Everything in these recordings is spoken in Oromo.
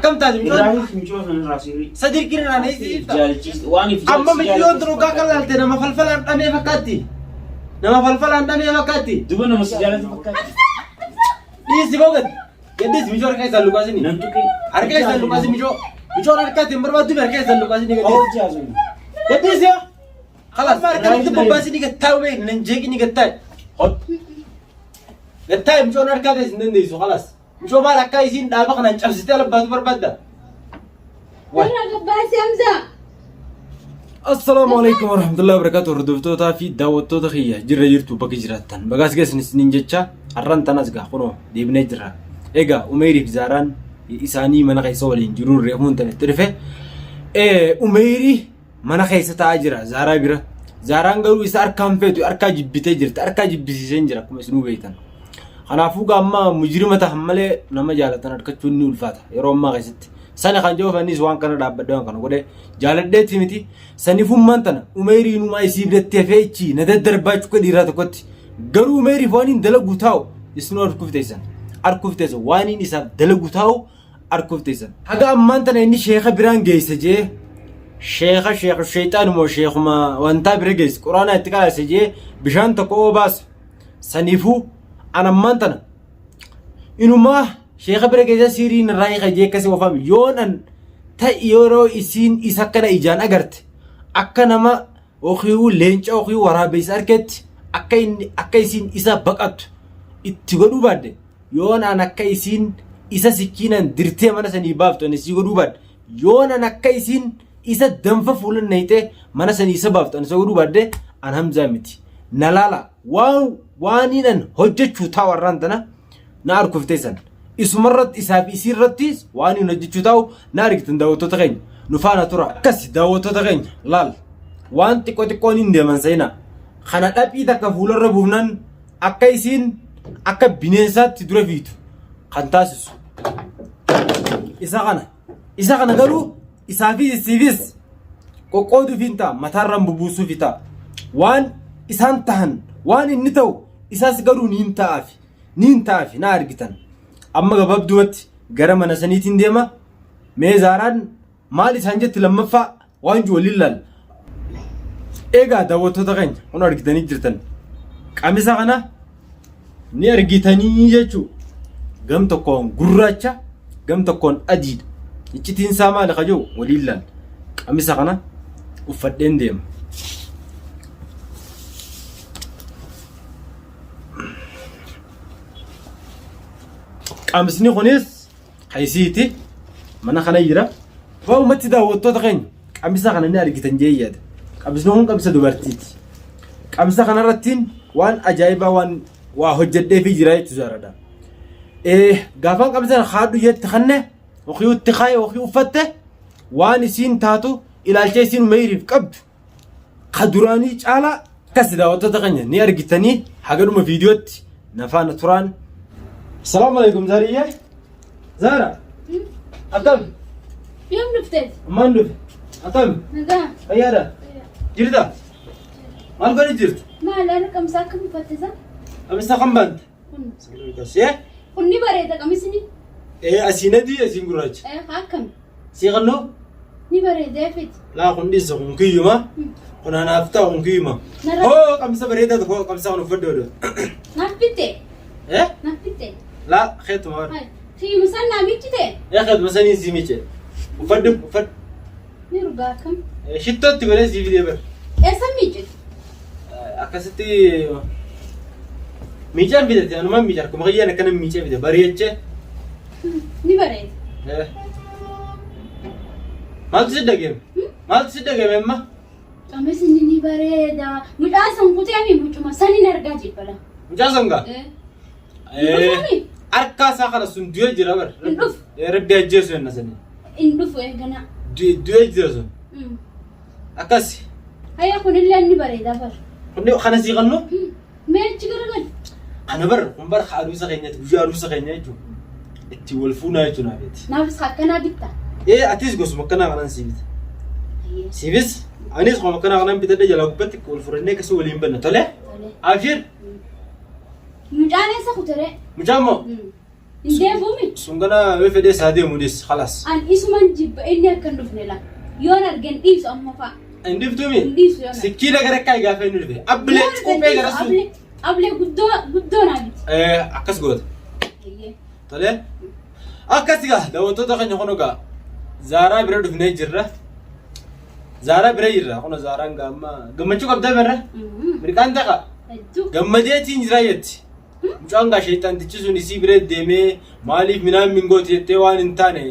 أكم تاجم صديق كنا نيجي أما مليون تروكا كلا تنا ما فلفل أنا فكاتي نما فلفل أنا فكاتي دبنا مسجلة فكاتي إيه سيبوغد كديس ميجور كيس اللوكاسيني أركيس اللوكاسي ميجور أركاتي مربى دبر كيس اللوكاسيني كديس يا خلاص ما أركاتي تبغاسيني كتاو بين ننجيكني كتاي كتاي ميجور أركاتي سنديسو خلاص ميجور ما أركايسين دابا خنا نشوف على بعض بربدا السلام عليكم ورحمة الله وبركاته. ردفتوتا في دعوتوتا خيا جرى جرتو بقى جراتن بقاس جس نسنين جتشا عرّن تنازجا خنو ديبنا جرا إيجا أميري في زاران إساني منا خيسولين جرور ريحون تنترفه أميري منا خيسة تاجرا زارا بيرا زاران قالوا إسا أركام فيتو أركا جبتة جرت أركا جبتة جرا كم اسمه بيتن أنا فوق أما مجرمة تحمله نما جالتنا أركتشوني والفاتح يروم ما خيست سنة خانجو فاني سوان كنا دابا دوان كنا قولي جالت ديت فيمتي سنة فم مانتنا أميري نما يسيب للتفايتشي ندر باجو كديرات كوتي قالوا أميري فاني دلقو تاو يسنو أركوف تيسن واني نساب دلقو تاو أركوف تيسن حقا مانتنا إني شيخة بران جيسة جي شيخ الشيطان مو شيخ ما وانتا برجيس قرآن اتقال سجي بشان تقو باس سنة فو أنا مانتنا إنو ما شيخ برجيزا سيرين راي خجي كسي وفهم يونان تا يورو إسين إساكنا إجان أغرت أكا نما أخيو لينش أخيو ورابيس أركت أكا إسين إسا بقات اتغدو بعد يونان أكا إسين إسا سكينا درتي مانا سني بافتو نسيغدو بعد يونان أكا إسين إسا دنفا فولن نيته مانا سني إسا بافتو نسيغدو بعد أنهم زامتي نلالا وانينن هججو تاورانتنا نعرف كفتيسن اسمرت إسحاب يصير رتيس واني نجتشو تاو نارك تنداوتو تغين نفانا ترى كسي داوتو تغين لال وان تكو تكونين دي من سينا خانا تابي تكفول الربونان أكا يسين أكا بنيسات تدرى فيتو خانتاسس إساقنا قالوا إسافي السيفيس قوقودو فينتا متارم ببوسو فيتا وان إسان تهن وان النتو إساس قالوا نين تافي نارجتن أما قبض دوت جرم أنا سنيتين ديما ميزاران مالي سانجت لما فا وانجو للال إيجا داوتو تغين هنا رجتني جرتن كاميسا أنا نيرجتني يجو قم تكون غراتشا قم تكون أديد يجتين ساما لخجو وللال كاميسا أنا وفدين ديما أمسني خنيس حيسيتي منا خنيرة فهو متى داوتو تغين أمسا خنا نارجي تنجيد أمسنهم كمسا دوبرتيت أمسا خنا رتين وان أجايبا وان وهجد في جراي تزاردا غافان كمسا خادو يتخنه وخيو تخاي وخيو فته وان سين تاتو إلى الجيسين ميريف كبد خدراني على كاس داوتو تغين نارجي تاني حقروا فيديوت نفانا تران السلام عليكم زارية زارة أتم يوم نفتت ما نلف أتم نعم أيارة جردا ما نقول جرد ما لأنا كم ساكن مفتزة أمسا خم بند إيه كني بريدة كم سني إيه أسينا دي أسين قراج حاكم سيغنو ني بريدة فيت لا كندي سكون كيما كنا نافتا كون كيما هو كم سبريدة تكو كم سكون فدور نفتة إيه نفتة لا خيط مار في مسنا ميتة يا خيط مسني زيميتة وفد نرجعكم شتات تبغى زي فيديو بر سميجت أكستي ميجان فيديو أنا ما ميجان كم غير أنا كنا ميجان فيديو بريتة ني بريد ما تصدق جيم ما كم سني ني بريدة مجاسم كتير مجمع سني نرجع جيبلا مجاسم كا أركاسا خلاص سندوي جرابر ربي أجلسوا الناس ني إندفو إهجنا دوي جلسوا أكاسي هيا كون اللي أني بريدة بر كني خنا سيغنو ميل تجربن أنا بر خاروسا خينيا تبجو عروسا خينيا جو إتي والفونا يجونا بيت نافس خاكنا بيتا أتيس قص مكنا غنان سيبس أنيس خو مكنا غنان بيتا ده جلاك بتك والفرنة كسو ولين بنا طلع أبشر مجاني سخطرة مجامو Indeemumi. Sungana wefede saade mudis khalas. An isuman jibba inni akkan dhufne la. Yoon argan dhiisu amma fa'a. Indiftumi. Dhiisu yoona. Sikkina gara kai gaafa inni dhufe. Abble qumpee gara sun. Ablee guddoo naa biti. Akkas goota. Tole. Akkas gaa daawwattoota keenya kun gaa Zaaraa bira dhufnee jirra. Zaaraa bira jirra. Kun Zaaraan gaamma gammachuu qabdaa birra. Mirqaan taqa. Gammadeetiin jira jetti. Mucaan gaa sheexantichi sun isii bira deemee maaliif minaan mingooti jettee waan hin taane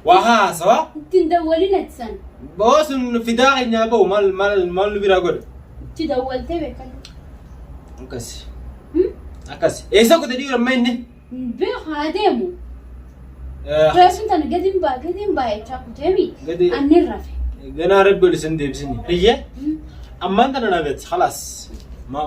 waa haasawa. Ittiin dawwalin ati san. Boo sun fidaa keenyaa bahu maal nu biraa godha. Itti dawwaltee beekan. Akkasi. Akkasi. Eessa kutee dhiira amma inni? Beeku haa deemu. Reesun tana gadiin baa jechaa kuteemi. Annin rafe. Ganaa rabbi ol isin deebisini. Hiyyee? Ammaan tana naafetti khalaas.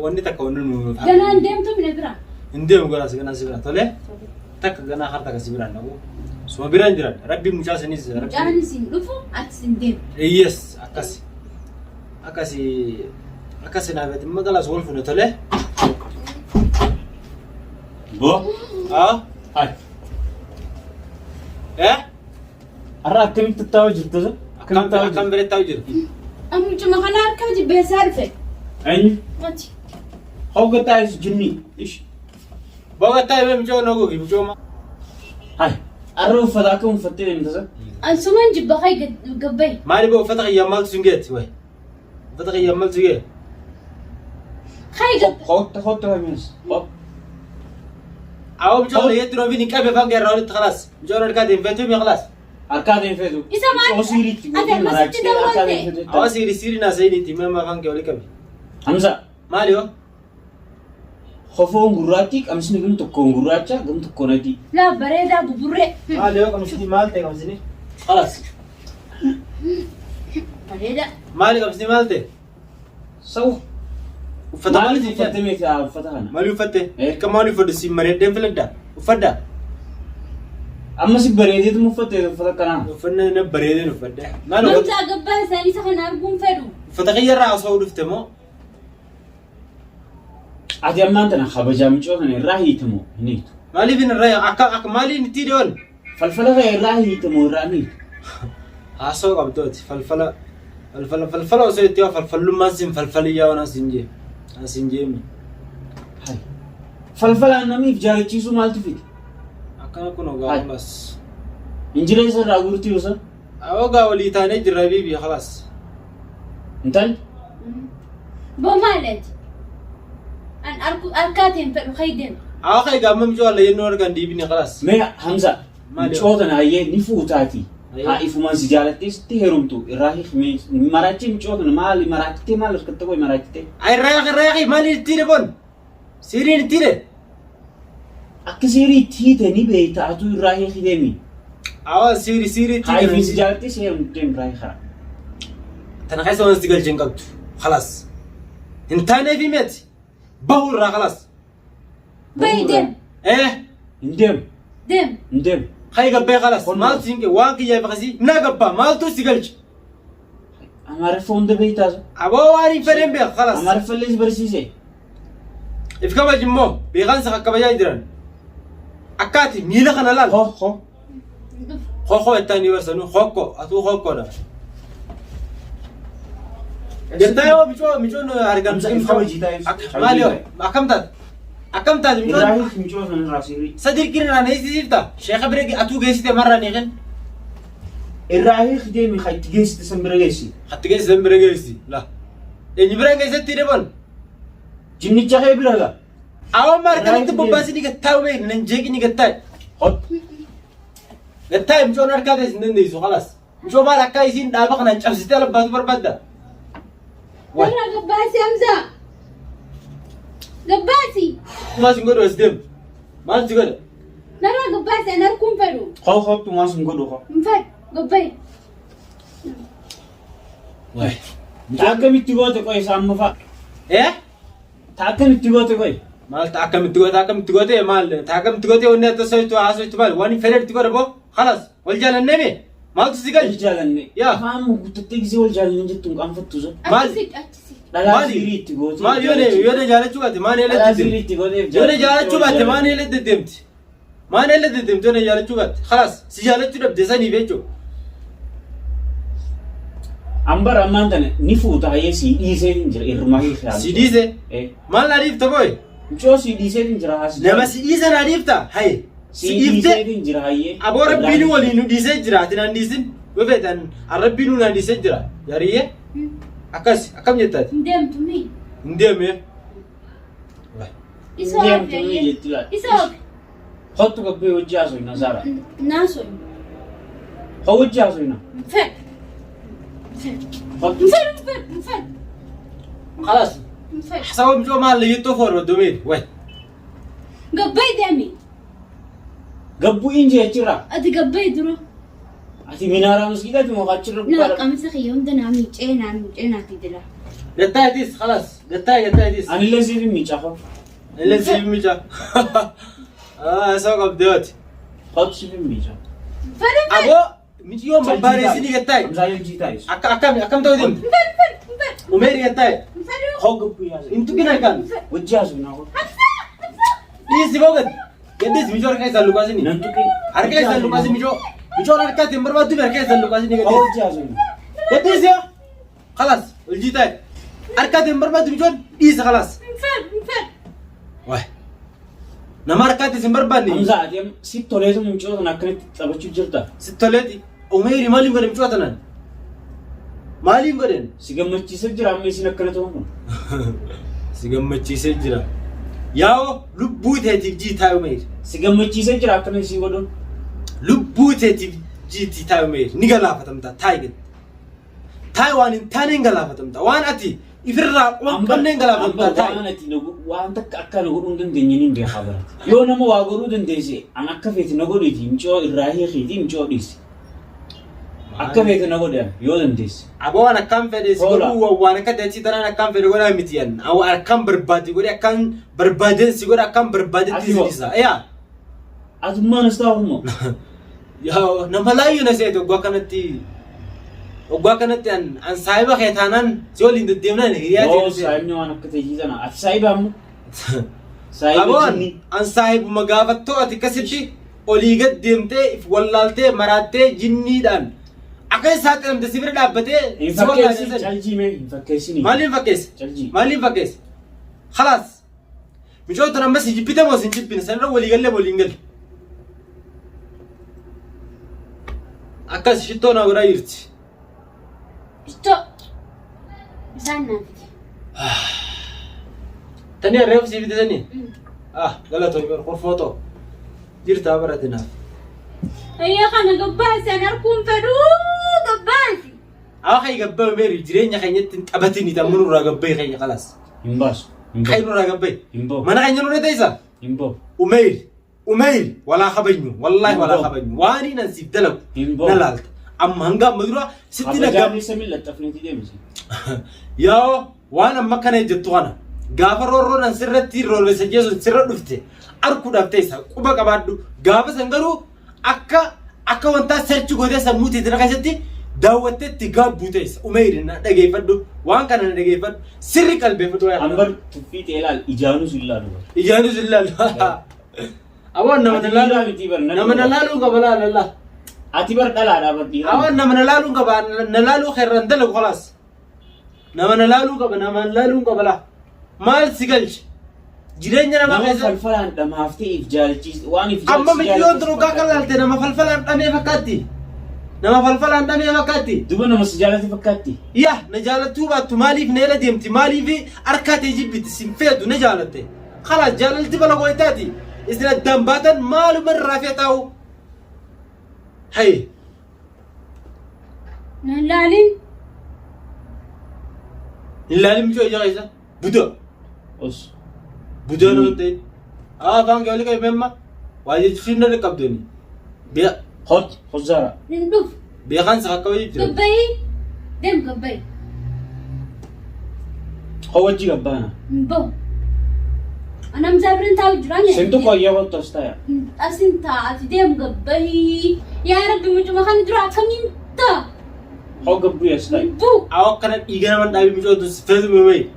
Wanni takka wanni nu. Ganaan deemtu mina bira. Hin deemu ganaas ganaa si bira tole. Takka ganaa harta kasi biraan dhabu. Suma biraan jiran rabbi mucaa sanis. Mucaan isin dhufu ati sin deemu. Yes akkasi. Akkasi naafetti magalaas wal fune tole. Bo? Hai. Arra akkamitti taa'u jirtu? Akkam bira taa'u jiru? Mucuma kana harkaa jibbeessaa dhufe. Eenyu? Ati. Hogga taa'is jinni. Ish. Boga taa'e mucoo nooguufi mucooma. Hai. Arra uffata akkam uffattee deemtasa? Ansuman jibba kai gabbay. Maali boo uffata qiyyaa maaltu sun geetti wayi? Uffata qiyyaa maaltu gee? Kai gabbay. Hotta hamiis. Awo mucoo yetti noofi ni qabe fanga irraa walitti khalaas. Mucoo harkaa deemfeetu mi khalaas? Harkaa deemfeetu. Isa maal? Soosiriitti Ate masitti dawwalte. Awa siiri naa sayidiitti mama fanga wali qabe. Hamza. Maali yoo? Kofoon gurraatti qamsni gam tokkoon gurraacha gam tokkoon adii. Laa bareedaa buburree. Maali yoo qamsni maal ta'e qamsni? Khalaas. Bareeda. Maali qamsni maal ta'e? Sawu. Uffata maali Maaliif uffattee meeqa uffata kana? Maali uffatte? Akka maali uffaddu si mareeddeen filadda? Uffadda? Amma si bareedeetu uffattee uffata kanaa. Uffanna na bareedeen uffadda. Maali uffata? Gamtaa gabbaa isaanii isa kana arguun fedhu. Uffata qiyyarraa osoo dhufte moo? Ati ammaan tana kabajaa mucoo kana irraa hiitamu hin hiitu. Maaliif hin irraa akka maaliin itti dhiyoon? Falfala kana irraa hiitamu irraa hin hiitu. Haasoo qabdooti falfala osoo itti yoo falfallummaan sin falfaliyyaa waan asin jeemi. Hai. Falfalaan namiif jaalachiisu maaltu fide? Akkana kun ogaa khalaas. Injira isa irraa guurtii yosa? Ogaa walii taanee jirra biibii khalaas. Intalli? Boo maaleeti? An arkaatiin fedhu kai deemu. Awa kai gaamma mucoo alla yennoo argan diibini khalaas. Mee Hamza, Maali? mucoo kana hayyee ni fuutaati. Haa ifumaan si jaalattee sitti heerumtu irraa hiikmee maraachii mucoo kana maali maraachittee maal harkatta qoy maraachittee? Ay irraa maali itti hidhe boon? Siiriin itti hidhe? Akka siirii itti hiite ni beektaatu irraa hiiki deemi. Awa siiri itti Haa ifumaan si hidhe. jaalattee si heerumtu deemu irraa hiikara. Tana keessa waan itti galcheen qabdu khalaas. Hin taaneef himeeti. Bahu irraa khalaas. Bayi deemu. Hin deemu. Deemu. Hin deemu. Kai gabbee khalaas. Maaltu singe waan kiyyaa fakasii na gabbaa maaltu si galche? Amaariffa hunda beektaasa. Aboo waan hin fedhen beeka khalaas. Amaariffa illee si barsiise. If kabaj immoo beekansa akka kabajaa jiran. Akkaati miila kana laal. Hokko ittaanii barsanu hokko atuu hokkoodha. Jettaa yoo micoon argan maali yoo akkam taate Irraa micoon hiiki mucoo sana irraa siirii. sadirkiin irraa neessisiifta sheeka bira atuu geessite marraa neeqen Irraa hiiki deemi haa itti geessite san bira geessi. hatti geessisan bira geessi la eenyu bira geessatti hidhe Jinnicha kee bira gaa. awwan markanatti bobbaasi ni gattaa ubee nan jeeqi ni gattaa Hot. gattaa micoon harkaa teessin dandeessu khalaas micoo maal akka isiin dhaaba kanaan cabsitee alabbaatu barbaadda Warra gabbaasi Hamza. Gabbaasi. maal sin godhu as deemu maal si godha Narra gabbaasi an arguun fedhu. Hottu maas hin godhu hoo. Hin fedhu. Gabbayi. Taa akkamitti goote qoy isaan mufa. Taa akkamitti goote qoy. maal ta akkamitti goote maal ta akkamitti goote wanni akka soitu haasoitu maal waan fedhetti godha boo khalaas wal jaalannee mee maaltu si Wal galchi jaalanne. Yaa. Afaan guuttattee gisee wal jaalanne jettuun qaanfattu sun. Maali? Achisi. Dhalaa Maali? siirii itti goote. maal yoo ne jaalachuu baate maal Dhalaa eelatti siirii deemti itti gooteef yoo ne jaalachuu baate maal eelatti deemti ما أنا اللي تدمتون يا رجوبات خلاص سجالت تلعب دساني بيجو أمبر أمان تاني نفوت هاي سيديسة تنجر إرماهي خيال سيديسة ما نعرف تبوي شو سيديسة تنجر هاس لما سيديسة نعرف تا هاي سيديسة تنجر هاي أبو ربينو ولي نديسة جرا تنانديسن وفتن الربينو نانديسة جرا ياريه أكاس أكم جتات ندم تمي ندم يا ندم تمي جتلا إسحاق خطو كبي وجهه نزارة ناسوي هو وجهه هنا فك خطو مفد خلاص مفد حساب مجو ما اللي يتوفر ودومين وين قبي دمي قبو إنجي أتشرا أدي قبي درو أتي منارة مسجدة في مغاتشر لا قامس أخي يوم دنا عمي جينا تدلا قطعتيس خلاص قطعتيس أنا اللي زي ميتشافو اللي زي ميجا سوق بدوت خط سيفي ميتشا فرق أبو ميجي يوم باريسيني قطعي زايل جيتايس أكم تودين وميري قطعي هو قبو يا زي انتو كنا كان وجهه هنا هو إيه سيبوكت قديس ميجو ركاي سالوكاسيني ننتقل ركاي سالوكاسي ميجو ركاي تمبر ما تبي ركاي سالوكاسيني هو وجهه هنا قديس يا خلاص الجيتاي ركاي تمبر ما تبي جون إيه خلاص مفد واه نما ركاي تمبر باني أمزا أديم سيت توليزو ممشوا أنا كنت تبغى جرتا ستولتي أميري مالي مقدم ميجو أتنان مالي مقدم سيجا مچيسة جرا ميسي نكنا توهم sigammachiisee jira yaa'o lubbuu teetiif jiitaa umeer سيجا مچيسة جرا كنا سي ودو lubbuu teetiif jiitaa umeer ni galaafatamta taay waan hin taane hin galaafatamta waan ati ifirraa waan qabne hin galaafatamta taay waan ati waan takka akka na godhuu dandeenye ni beekaa barate yoo nama waa godhuu dandeesse an akka feeti na godhiti micoo irraa hiikiiti micoo dhiisi akka feeti na godhan yoo dandeesse aboo waan akkam fedhe si godhuu waan akka deetii tanaan akkam fedhe godhaa miti yan akkam barbaade godhe akkam barbaadeen si godhe akkam barbaadetti si dhisa yaa atummaan istaa hummo yaa nama laayyuu na seete oggaa kanatti an saahiba kee taanaan si waliin deddeemnaan hiriyaa yoo ta'e saayibni waan akka ta'e sana ati saayiba ammo aboon an saahibuma gaafattoo ati akkasitti olii gad deemtee if wallaaltee maraattee jinniidhaan akka isaa xalamte si bira dhaabbatee si wallaalchisan caljii mee hin fakkeessini maaliin fakkeesse caljii maaliin fakkeesse khalaas michoota ammas jibbite moo sin jibbine sanirra walii galle waliin galle akkas shittoo naa godhaa jirti Stop. Sana. tani reef si fide tani galato ber foto jirta baratina Ayya kana gabbaasi anarkuun fedhu gabbaasi. akhay gabba meri jireenya keenyatti qabatini tamunu ra gabbay khay khalas himbaas khaynu ra gabbay himbo mana kanya no taysa himbo umayr wala khabanyu wallahi wala khabanyu wani nan sibdalam nalalta amma hanga madura sitina gam سمي لطفنتي ديمسي ياو وانا ما كان يجتو انا غافر رورو نان سرتي رول سجيسو سر دفته اركو دفتيسا قبا قبادو غاف سنغرو اكا وانتا سيرچ غودي سموتي تنكايستي داوتت تغابوتيس اميرنا دغيفدو وان كان دغيفد سر قلبي فتو يا انبر تفيت الال اجانو زلال اول نمن لالو قبلا الله اتبر دلا دابر دي اول نمن لالو قبا نلالو خيرن دلو خلاص نمن لالو قبلا مال سيغلش جيرينيا ما ما فلفلان دم هافتي افجالتي وان افجالتي اما مليون درو كاكلالتي نما فلفلان دمي فكاتي نما فلفلان دمي فكاتي دبنا مسجالتي فكاتي يا نجالتو بات مالي في نيلا ديمتي مالي في اركاتي جيبت سيمفيدو نجالتي خلاص جالتي بلا قويتاتي اذا الدمباتن مالو من رافيتاو هي نلالين اللالم شو يجايزا بودا اوس بودا نوتي فان قالك يا ماما واجي فينا ركبتني بيا خد خزارة ندوف بيا خان ساكوي قبي دم قبي هو جي غبانا بو أنا مزابرين تاو جراني سنتو كويا وقت استايا أسنتا أتدم قبي يا ربي مجمع خان درا كمين تا هو غبو يستاي بو أو كان إيجانا من دابي مجود سفيد موي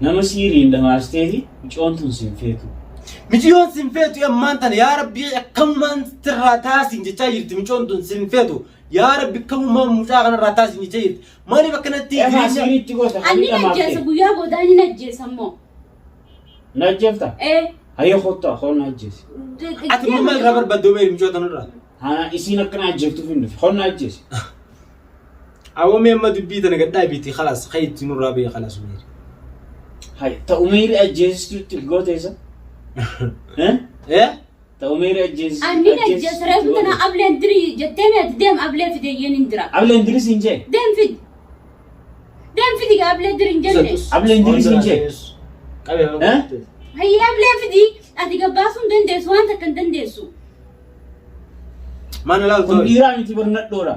nama siiriin dhamaasteeti mucoon tun sin feetu. Mijiyoon sin feetu ammaan tana yaa rabbi akkanumaan sirraa taasiin jechaa jirti micoon tun sin feetu yaa rabbi akkanumaan mucaa kanarraa taasiin jechaa jirti maaliif akkanatti Efa siiriitti goota kan Ani dhamaafte. najjeessa guyyaa boodaa ni najjeessa immoo. Najjeefta? Hayya kottaa hoon najjeesi. ati mamma irraa barbaadde Umeer micoota tanarraa Haa isiin akkana ajjeeftuuf hin dhufe hoon najjeesi. awwamee amma dubbii tana gadhaa biiti khalaas khayitti nurraa biyya khalaas Umeer Hayya ta'u meeri ajjeesistutti gooteessa? ta'u meeri ajjeesi. Ani najjeessa reefu tana ableen dirii jettee meeti deem ablee fide yeen hin dira. Ableen diris hin jee? Deem fidi. Deem fidi ga ablee dirii hin jenne. Ableen diris hin jee? Hayya ablee fidi ati gabbaasuu hin dandeessu waan takka hin dandeessu. Mana laal Kun dhiiraa miti bar nadhoodha.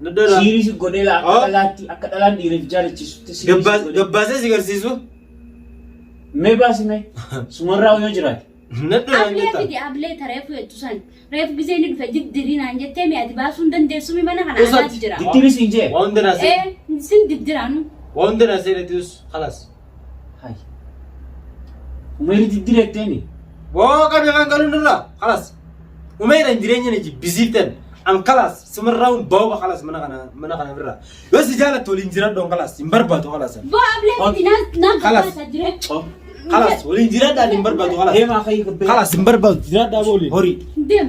Nadhoodha. Siiris godhee akka dhalaan dhiireef jaalachiisutti Gabbaasee si garsiisu? Mee baasi mee? Sumarraa yoo jiraate. Nadhoodha Ablee fidi ablee ta reefu jettu san. Reefu gisee ni dhufe diddirii naan jettee mee ati baasuu hin dandeessu mi mana kana alaatti jira. Diddiris hin jee? Waan hundaa naasee Sin diddiraanu. waan hundaa naasee dheetius khalaas. Hai. Umeeri diddireetteeni? Woo qabee kan galuun irraa khalaas. Umeera jireenya ni jibbisiiftan an khalaas simarraa bahuba khalaas mana kana birraa yoo si jaalattu waliin jiraadhu khalaas hin barbaadu khalaas. Boo ablee fidi naan gabbaasa jire. خلاص ولين جراد اللي مبربط خلاص هي ما خيك خلاص مبربط جراد ابو لي هوري Dem.